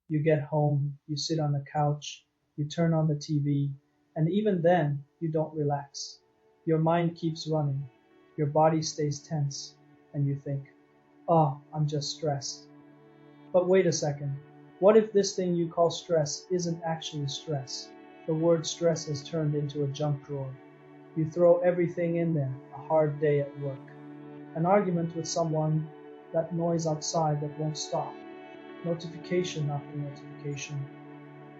You get home, you sit on the couch, you turn on the TV, and even then, you don't relax. Your mind keeps running, your body stays tense, and you think, oh, I'm just stressed. But wait a second. What if this thing you call stress isn't actually stress? The word stress has turned into a junk drawer. You throw everything in there, a hard day at work, an argument with someone, that noise outside that won't stop, notification after notification.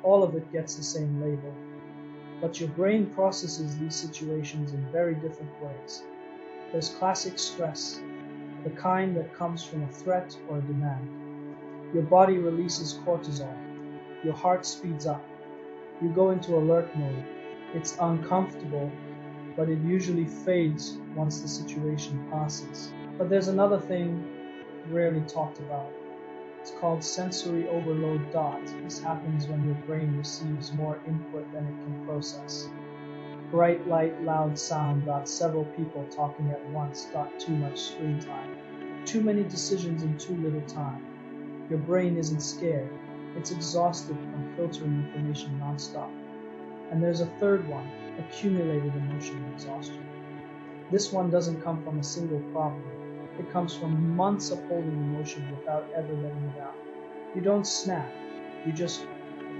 All of it gets the same label. But your brain processes these situations in very different ways. There's classic stress, the kind that comes from a threat or a demand. Your body releases cortisol. Your heart speeds up. You go into alert mode. It's uncomfortable, but it usually fades once the situation passes. But there's another thing rarely talked about. It's called sensory overload dot. This happens when your brain receives more input than it can process. Bright light, loud sound dot. Several people talking at once dot. Too much screen time. Too many decisions in too little time. Your brain isn't scared. It's exhausted from filtering information nonstop. And there's a third one, accumulated emotional exhaustion. This one doesn't come from a single problem. It comes from months of holding emotion without ever letting it out. You don't snap, you just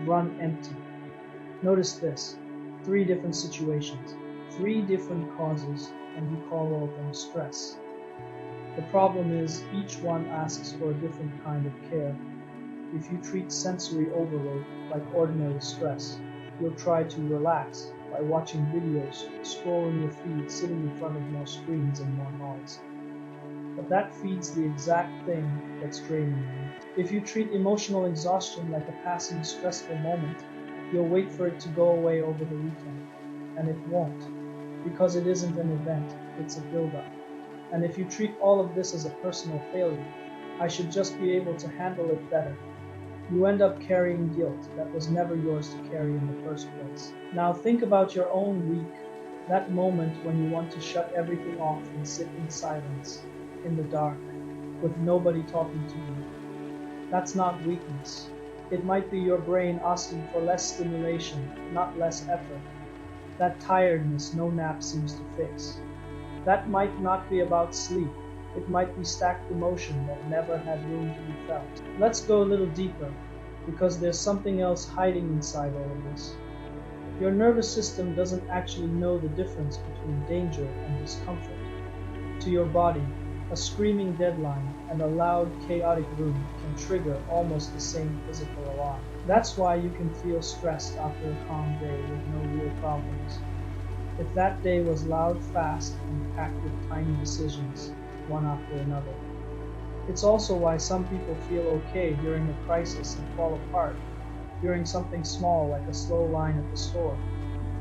run empty. Notice this, 3 different situations, 3 different causes, and you call all of them stress. The problem is each one asks for a different kind of care. If you treat sensory overload like ordinary stress, you'll try to relax by watching videos, scrolling your feed, sitting in front of more screens and more noise. But that feeds the exact thing that's draining you. If you treat emotional exhaustion like a passing stressful moment, you'll wait for it to go away over the weekend. And it won't, because it isn't an event, it's a buildup. And if you treat all of this as a personal failure, I should just be able to handle it better. You end up carrying guilt that was never yours to carry in the first place. Now think about your own week, that moment when you want to shut everything off and sit in silence, in the dark, with nobody talking to you. That's not weakness. It might be your brain asking for less stimulation, not less effort. That tiredness no nap seems to fix. That might not be about sleep. It might be stacked emotion that never had room to be felt. Let's go a little deeper, because there's something else hiding inside all of this. Your nervous system doesn't actually know the difference between danger and discomfort. To your body, a screaming deadline and a loud, chaotic room can trigger almost the same physical alarm. That's why you can feel stressed after a calm day with no real problems. If that day was loud, fast, and packed with tiny decisions, one after another. It's also why some people feel okay during a crisis and fall apart during something small like a slow line at the store.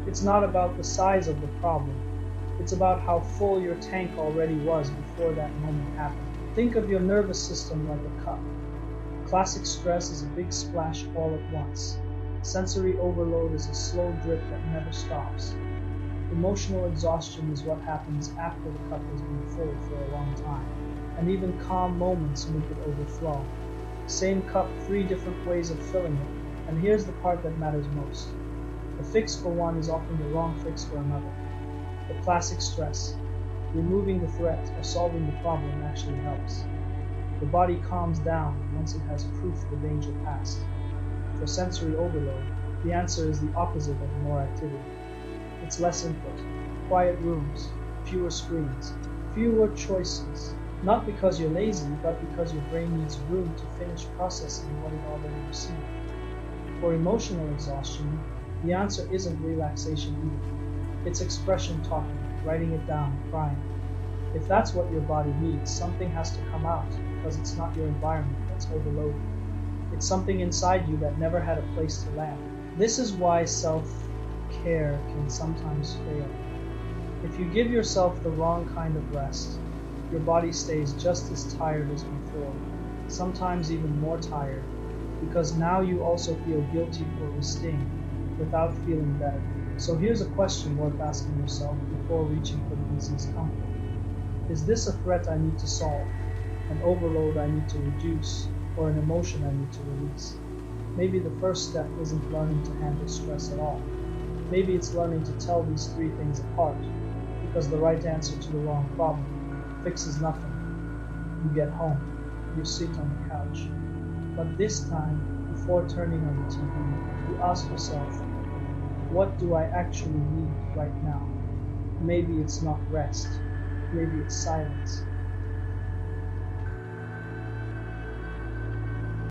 It's not about the size of the problem. It's about how full your tank already was before that moment happened. Think of your nervous system like a cup. Classic stress is a big splash all at once. Sensory overload is a slow drip that never stops. Emotional exhaustion is what happens after the cup has been full for a long time, and even calm moments make it overflow. Same cup, 3 different ways of filling it, and here's the part that matters most. The fix for one is often the wrong fix for another. The classic stress, removing the threat or solving the problem actually helps. The body calms down once it has proof the danger passed. For sensory overload, the answer is the opposite of more activity. It's less input, quiet rooms, fewer screens, fewer choices. Not because you're lazy, but because your brain needs room to finish processing what it already received. For emotional exhaustion, the answer isn't relaxation either. It's expression talking, writing it down, crying. If that's what your body needs, something has to come out, because it's not your environment that's overloaded. It's something inside you that never had a place to land. This is why self-care can sometimes fail. If you give yourself the wrong kind of rest, your body stays just as tired as before, sometimes even more tired, because now you also feel guilty for resting without feeling better. So here's a question worth asking yourself before reaching for the easiest comfort. Is this a threat I need to solve, an overload I need to reduce, or an emotion I need to release? Maybe the first step isn't learning to handle stress at all. Maybe it's learning to tell these three things apart, because the right answer to the wrong problem fixes nothing. You get home, you sit on the couch, but this time, before turning on the TV, you ask yourself, what do I actually need right now? Maybe it's not rest, maybe it's silence,